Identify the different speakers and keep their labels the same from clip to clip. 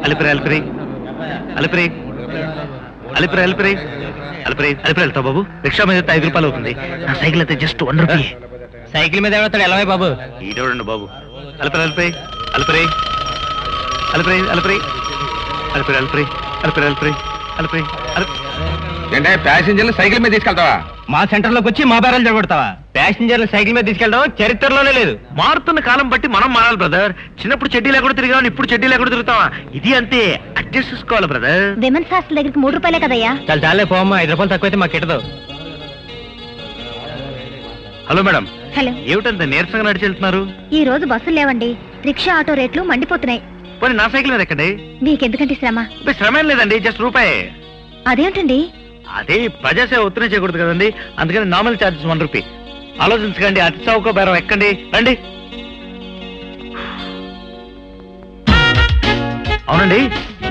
Speaker 1: అలిపిరి అలిపిరి అలిపిరి అలిపిరి అలిపిరి అలిపిరి అలిపిరి వెళ్తావు బాబు. రిక్షా మీద 5 రూపాయలు అవుతుంది. నా సైకిల్ అయితే జస్ట్ 1 రూపీ.
Speaker 2: సైకిల్ మీద ఎవడతాడు ఎలా బాబు?
Speaker 1: ఈడోడండి బాబు. అలిపిరి అలిపిరి అలిపిరి అలిపిరి అలిపిరి అలిపిరి అలిపిరి అలిపిరి అలిపిరి అలిపిరి
Speaker 3: అంటే ప్యాసింజర్లు సైకిల్ మీద తీసుకెళ్తావా?
Speaker 2: మా సెంటర్ లోకి వచ్చి మా బేరాలు జరగొడతావా? ప్యాసింజర్లు సైకిల్ మీద తీసుకెళ్ళడం చరిత్రలోనే లేదు.
Speaker 1: మారుతున్న కాలం బట్టి మనం మారాలి బ్రదర్. చిన్నప్పుడు చెడ్డీ లేకుండా తిరిగాం, ఇప్పుడు చెడ్డీ లేకుండా తిరుగుతావా? ఇది అంతే, అడ్జస్ట్ చేసుకోవాలి బ్రదర్.
Speaker 4: విమెన్స్ హాస్టల్ దగ్గరికి 3 రూపాయలే కదయ్యా.
Speaker 2: చాలా చాలే పోమ్మా, 5 రూపాయలు తక్కువైతే మాకు కిట్టదు.
Speaker 1: Hello madam.
Speaker 4: హలో.
Speaker 1: ఏమిటంత నీరసంగా నడిచి వెళ్తున్నారు?
Speaker 4: ఈ రోజు బస్సులు లేవండి. రిక్షా ఆటో రేట్లు మండిపోతున్నాయి.
Speaker 1: పోనీ నా సైకిల్ మీద ఎక్కండి.
Speaker 4: మీకెందుకంటే శ్రమ?
Speaker 1: శ్రమ ఏం లేదండి, జస్ట్ రూపాయి.
Speaker 4: అదేంటండి?
Speaker 1: అదే ప్రజాసేవ ఒత్తిడి చేయకూడదు కదండి, అందుకని నార్మల్ ఛార్జెస్ 1 రూపీ. ఆలోచించకండి, అతి చౌక బేరం ఎక్కండి, రండి. అవునండి,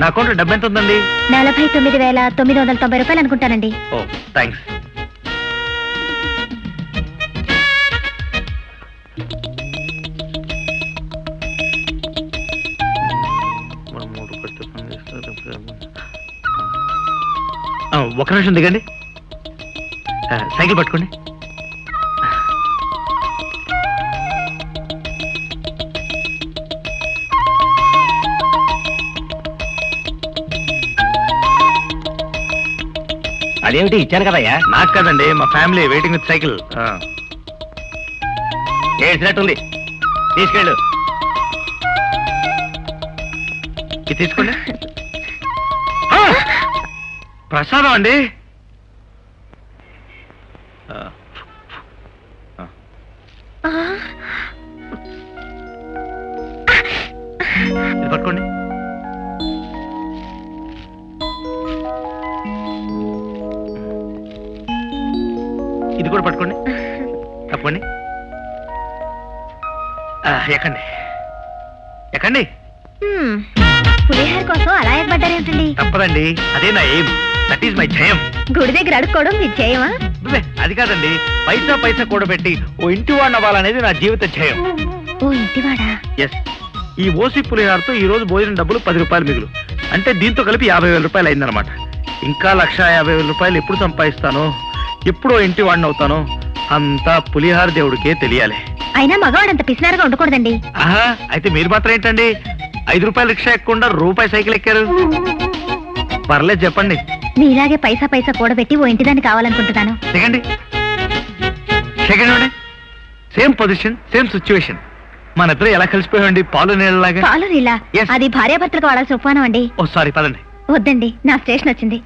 Speaker 1: నా అకౌంట్లో డబ్బు ఎంత ఉందండి?
Speaker 4: 49,990 రూపాయలు అనుకుంటానండి.
Speaker 1: ఓ థ్యాంక్స్. ఒక నిమిషం దిగండి, సైకిల్ పట్టుకోండి.
Speaker 2: అదేమిటి ఇచ్చాను కదయ్యా?
Speaker 1: నాకు కదండి, మా ఫ్యామిలీ వెయిటింగ్ విత్ సైకిల్.
Speaker 2: ఏడ్చినట్టుంది, తీసుకెళ్ళు.
Speaker 1: ఇది తీసుకోండి. ప్రసాదం అండి. ఇది పట్టుకోండి. ఇది కూడా పట్టుకోండి, తప్పండి. ఎక్కండి ఎక్కండి.
Speaker 4: పులిహార కోసం అలా ఎక్కబడ్డారేంటండి?
Speaker 1: తప్పదండి, అదే నా ఎయిమ్, దట్ ఈస్ మై జయం.
Speaker 4: గుడి దగ్గర అడుక్కోవడం మీ జయమా?
Speaker 1: అది కాదండి, పైసా పైసా కూడబెట్టి ఓ ఇంటి వాడిని అవ్వాలనేది నా జీవిత జయం.
Speaker 4: ఓ ఇంటివాడా?
Speaker 1: ఎస్. ఈ ఓసి పులిహారతో ఈ రోజు భోజనం డబ్బులు 10 రూపాయలు మిగులు, అంటే దీంతో కలిపి 50,000 రూపాయలు అయిందనమాట. ఇంకా 1,50,000 రూపాయలు ఎప్పుడు సంపాదిస్తానో, ఎప్పుడో ఇంటి వాడిని అవుతానో అంతా పులిహార దేవుడికే తెలియాలి.
Speaker 4: అయినా మగవాడంత పిసినారుగా ఉండకూడదండి.
Speaker 1: ఆహా, అయితే మీరు మాత్రం ఏంటండి 5 రూపాయలు రిక్షా ఎక్కకుండా రూపాయి సైకిల్ ఎక్కారు? పర్లేదు చెప్పండి.
Speaker 4: మీలాగే పైసా పైసా కూడబెట్టి ఓ ఇంటిదాన్ని కావాలనుకుంటున్నాను.
Speaker 1: Second second same position, same situation. మన ఇద్దరు ఎలా కలిసిపోయామండి, పాలు నీళ్ళలాగా.
Speaker 4: పాలు నీళ్ళ? అది భార్యాభర్తలకు వాడాల్సిన ఉపమానం అండి.
Speaker 1: ఓ సారీ, పదండి.
Speaker 4: వద్దండి, నా స్టేషన్ వచ్చింది.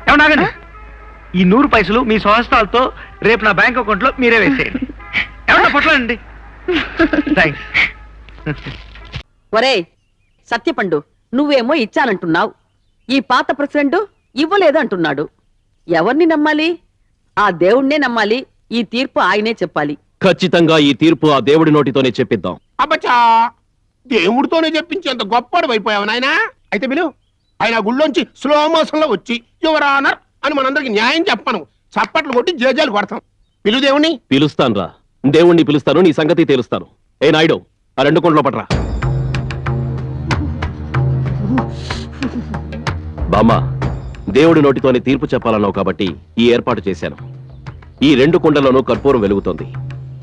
Speaker 1: ఏమన్నాగండి, ఈ 100 పైసలు మీ స్వహస్తాలతో రేపు నా బ్యాంక్ అకౌంట్ లో మీరే వేసేయండి. ఏమన్నా పట్లండి. థ్యాంక్స్.
Speaker 5: ఒరే సత్యపండు, నువ్వేమో ఇచ్చానంటున్నావు, ఈ పాత ప్రెసిడెంట్ ఇవ్వలేదు అంటున్నాడు. ఎవరిని నమ్మాలి? ఆ దేవుణ్ణే నమ్మాలి. ఈ తీర్పు ఆయనే చెప్పాలి.
Speaker 6: ఖచ్చితంగా ఈ తీర్పు ఆ దేవుడి నోటితోనే చెప్పిద్దాం.
Speaker 3: అబ్బచ్చా, దేవుడితోనే చెప్పించేంత గొప్పడు అయిపోయావు నాయనా. అయితే పిలు, ఆయన గుళ్ళోంచి స్లో మోషన్ లో వచ్చి యువరానర్ అని మనందరికి న్యాయం చెప్పను, చప్పట్లు కొట్టి జేజాలు కొడతాం. పిలు దేవుణ్ణి.
Speaker 6: పిలుస్తాను రా, దేవుణ్ణి పిలుస్తాను, నీ సంగతి తెలుస్తాను. ఏ నాయుడు, ఆ 2 కుండలో పట్రా. బామ్మ, దేవుడి నోటితోనే తీర్పు చెప్పాలన్నావు కాబట్టి ఈ ఏర్పాటు చేశాను. ఈ 2 కుండలోనూ కర్పూరం వెలుగుతోంది.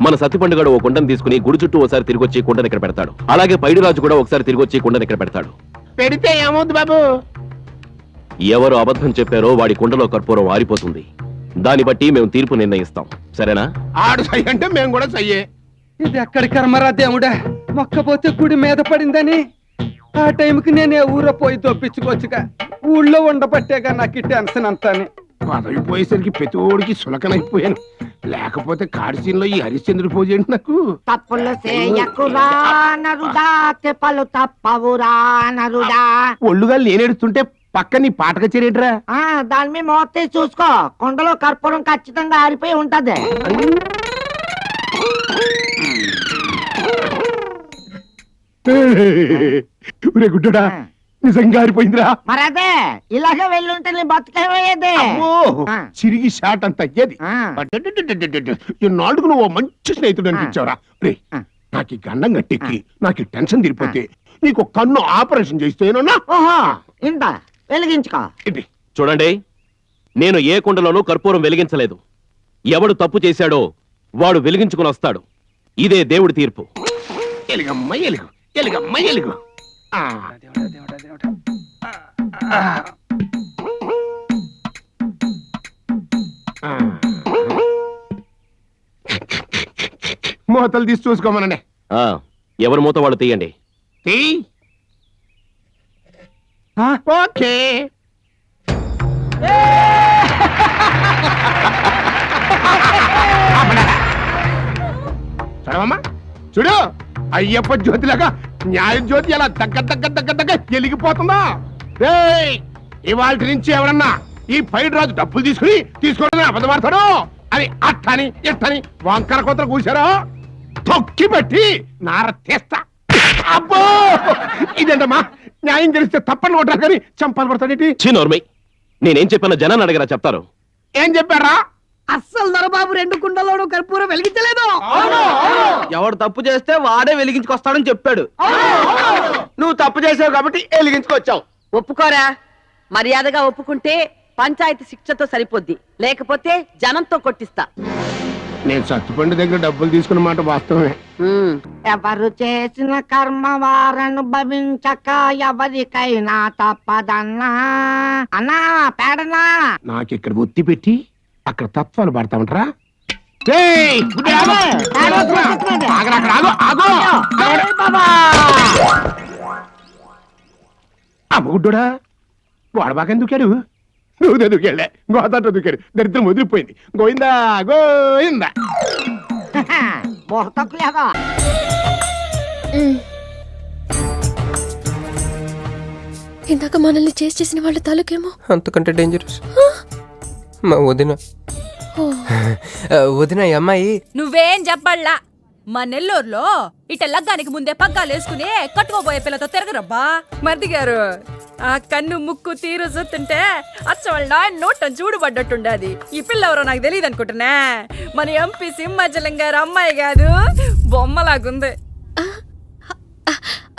Speaker 6: మన సత్తిపండుగాడు ఓ కుండను తీసుకుని గుడి చుట్టూ ఒకసారి తిరిగొచ్చి కుండని ఇక్కడ పెడతాడు. అలాగే పైడిరాజు కూడా ఒకసారి తిరిగొచ్చి కుండని ఇక్కడ పెడతాడు.
Speaker 3: పెడితే ఏమవుద్ది బాబు?
Speaker 6: ఎవరు అబద్ధం చెప్పారో వాడి కుండలో కర్పూరం ఆరిపోతుంది. దాన్ని బట్టి మేము తీర్పు నిర్ణయిస్తాం, సరేనా?
Speaker 3: ఆడు సై అంటే మేము కూడా సయ్యే.
Speaker 7: ఇది ఎక్కడి కర్మరా దేవుడా, మొక్కపోతే గుడి మీద పడిందని. ఆ టైంకి నేనే ఊర పోయి తప్పించుకోవచ్చుగా, ఊళ్ళో ఉండబట్టేగా నాకు ఈ టెన్షన్ అంతానే.
Speaker 3: పదవి పోయేసరికి ప్రతిోడికి సులకనైపోయాను, లేకపోతే కాడిసీన్లో ఈ హరిశ్చంద్ర పూజ ఏంటి నాకు?
Speaker 8: తప్పులు చేయకురా నరుడా, తెప్పలు తప్పవురా నరుడా.
Speaker 3: ఒళ్ళుగా లేనెడుతుంటే పక్క నీ పాట కచేరేంట్రా?
Speaker 8: దాని మీద మోతే చూసుకో, కొండలో కర్పూరం ఖచ్చితంగా ఆరిపోయి ఉంటది.
Speaker 3: గుడ్డా, నిజంగా ఆరిపోయిందిరా.
Speaker 8: మరదే ఇలాగే వెళ్ళుంటే నీ బతుకేమయ్యేది.
Speaker 3: చిరిగి షాట్ అంత అయ్యేది. ఇన్నాళ్ళకు నువ్వు మంచి స్నేహితుడు అనిపించావురా. రే, నాకు ఈ గండం గట్టెక్కి నాకు ఈ టెన్షన్ తీరిపోతే నీకు ఒక కన్ను ఆపరేషన్ చేస్తేనన్నా
Speaker 8: ఓహో ఇంత వెలిగించుకో.
Speaker 3: ఇది
Speaker 6: చూడండి, నేను ఏ కుండలోనూ కర్పూరం వెలిగించలేదు. ఎవడు తప్పు చేశాడో వాడు వెలిగించుకుని వస్తాడు. ఇదే దేవుడి తీర్పు.
Speaker 3: ఎలుగమ్మ ఎలుగు, ఎలుగమ్మ ఎలుగు. ఆ. ఆ. మూతలు తీసి చూసుకోమనండి.
Speaker 6: ఆ, ఎవరి మూత వాళ్ళు తీయండి.
Speaker 3: తీయ్. ఓకే. చూడమ్మా, చూడు, అయ్యప్ప జ్యోతిలాగా న్యాయ జ్యోతి ఎలా దగ్గర దగ్గర దగ్గర దగ్గర వెలిగిపోతుందా. రేయ్, ఇవాళ నుంచి ఎవరన్నా ఈ పైడి రాజు డబ్బులు తీసుకోవడం అబద్ధమాడతాడు అని అట్టని ఇట్టని వంకర కొత్తలు కూర్చారో తొక్కి పెట్టి నార తీస్తా. అబ్బో, ఇదేంటమ్మా, న్యాయం తెలిస్తే తప్పని కొట్టారు కానీ చంపాలు పడతాడేంటి?
Speaker 6: చిన్నోర్మై, నేనేం చెప్పానో జనాన్ని అడగరా చెప్తారు.
Speaker 3: ఏం చెప్పారా?
Speaker 8: అస్సలు దొరబాబు 2 కుండలోనూ కర్పూరం వెలిగించలేదు.
Speaker 7: ఎవడు తప్పు చేస్తే వాడే వెలిగించుకొస్తాడని చెప్పాడు. నువ్వు తప్పు చేసావు కాబట్టి వెలిగించుకొచ్చావు.
Speaker 5: ఒప్పుకోరా. మర్యాదగా ఒప్పుకుంటే పంచాయతీ శిక్షతో సరిపోద్ది, లేకపోతే జనంతో కొట్టిస్తా.
Speaker 3: నేను సత్తుపండు దగ్గర డబ్బులు తీసుకున్న మాట వాస్తవమే.
Speaker 5: ఉమ్.
Speaker 8: ఎవరు చేసిన కర్మ వారనుభవించక ఎవరికైనా తప్పదన్నా. అన్నా పేడనా
Speaker 3: నాకు ఇక్కడ ఒత్తి పెట్టి అక్కడ తత్వాలు పడతామంటారా? అమ్మగుడ్డా, వాడబాగా దూకాడు. నువ్వు దూకెళ్ళే, గోదాట దూకాడు. దరిద్రం వదిలిపోయింది. గోయిందా గోయిందా.
Speaker 8: బొహతకులేదా
Speaker 9: ఇందాక మనల్ని చేసిన వాళ్ళ తాలూకేమో
Speaker 10: అంతకంటే డేంజరస్ మా వదిన. వదిన ఈ అమ్మాయి
Speaker 9: నువ్వేం చెప్పాలా. మా నెల్లూరులో ఇట లగ్గానికి ముందే పగ్గాలేసుకుని కట్టుకోబోయే పిల్లతో తిరగరబ్బా. మరిది గారు, ఆ కన్ను ముక్కు తీరు చూస్తుంటే అచ్చ వాళ్ళ నోటం చూడుబడ్డట్టుండది. ఈ పిల్ల ఎవరో నాకు తెలియదు అనుకుంటున్నా. మన ఎంపీ సింహాచలం గారు అమ్మాయి కాదు, బొమ్మలాగుంది.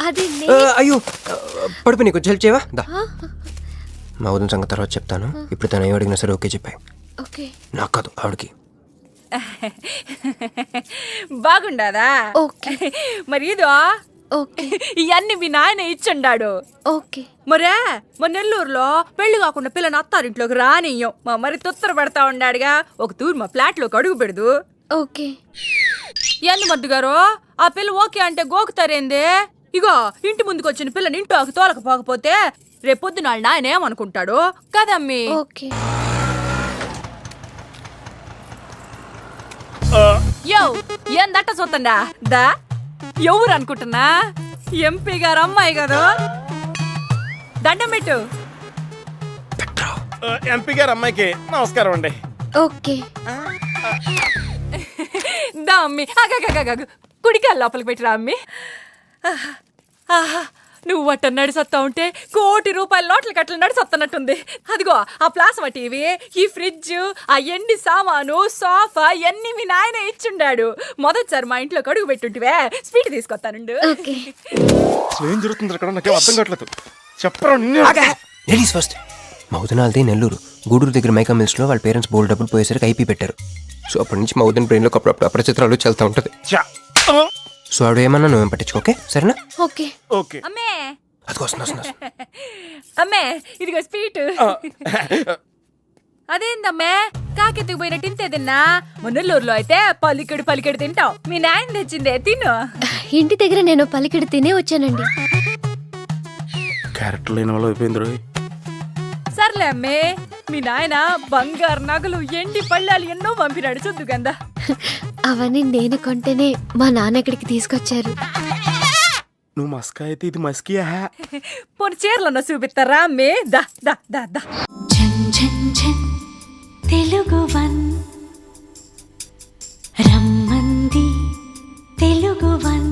Speaker 9: అది
Speaker 10: అయ్యో పడుపు, నీకు హెల్ప్ చేయవా? దా, మా వదిన సంగతి తర్వాత చెప్తాను. ఇప్పుడు తను ఏం అడిగినా సరే ఓకే చెప్పాయి.
Speaker 9: ఓకే,
Speaker 10: నాకు కాదు ఆవిడకి.
Speaker 9: బాగుండాదా? ఓకే. మరి ఇదో ఓకే, ఇవన్నీ మీ నాయన ఇచ్చుండాడు. ఓకే. మరే మన నెల్లూరులో పెళ్లి కాకుండా పిల్లని అత్తారింట్లోకి రానియ్యం. మా మరి తొత్తర పడతా ఉన్నాడుగా, ఒక తూరు మా ఫ్లాట్ లోకి అడుగు పెడదు. ఓకే. ఎన్ని మద్దు గారు, ఆ పిల్ల ఓకే అంటే గోకుతారేందే? ఇగో ఇంటి ముందుకు వచ్చిన పిల్లని ఇంట్లోకి తోలకపోకపోతే రేపొద్దున వాళ్ళ నాయన ఏమనుకుంటాడు కదమ్మీ? ఓకే. యో ఏం దట్ట చూతండా దా, ఎవరు అనుకుంటున్నా? ఎంపీ గారు అమ్మాయి కదా. దండం పెట్టు.
Speaker 2: ఎంపీ గారు అమ్మాయికి నమస్కారం అండి.
Speaker 9: ఓకే. దా అమ్మి, కుడికాయ లోపలికి పెట్టిరా అమ్మి. నువ్వు అట్ట నడిసొత్తా ఉంటే ₹1 కోటి నోట్ల కట్టలు నడిసొత్తనట్టుంది. అదిగో ఆ ప్లాస్మా టీవీ, ఈ ఫ్రిడ్జ్, ఆ ఎండి సామాను, సోఫా ఎన్ని మీ నాయన ఇచ్చుండాడు. మొదటిసారి మా ఇంట్లో కడుగు పెట్టుంటివే, స్వీట్ తీసుకొస్తానుండు.
Speaker 2: ఏం జరుగుతుంది అక్కడ? నాకేం అర్థం కావట్లేదు. చెప్పరా.
Speaker 10: Ladies first. మా వదినాలది నెల్లూరు. గూడూరు దగ్గర మైకా మిల్స్ లో వాళ్ళ పేరెంట్స్ బోల్డ్ డబ్బులు పోయేసరికి ఐపీ పెట్టారు. సో అప్పటి నుంచి మా వదిన బ్రెయిన్ లో అప్పుడప్పుడు అపరిచిత్రాలు చల్తా ఉంటది. సో ఆవిడ ఏమన్నా నువ్వేం పట్టించుకో, ఓకే? సరేనా? ఓకే.
Speaker 2: ఓకే.
Speaker 9: అమ్మే,
Speaker 10: అది వస్తున్నా.
Speaker 9: అమ్మే ఇదిగో స్వీట్. అదేందమ్మే కాకెత్తుకు పోయినట్టు ఇంతే తిన్నా? మున్నెల్లూరులో అయితే పలికెడు తింటావు. మీ నాయన తెచ్చిందే తిను.
Speaker 11: ఇంటి దగ్గర నేను పలికెడు తినే వచ్చానండి.
Speaker 2: క్యారెక్టర్ లేని వాళ్ళు అయిపోయింది.
Speaker 9: సర్లే అమ్మే, మీ నాయన బంగారు నగలు, ఎండి పళ్ళాలు ఎన్నో పంపినాడు చూద్దు గందా.
Speaker 11: అవన్నీ నేను కొంటేనే మా నాన్న ఇక్కడికి తీసుకొచ్చారు.
Speaker 2: నువ్వు మస్కా అయితే ఇది మస్కియా?
Speaker 9: పోనీ చీరలన్నా చూపిస్తారా అమ్మే? దా దా దా దా.
Speaker 11: తెలుగువన్ రమ్మంది తెలుగువన్.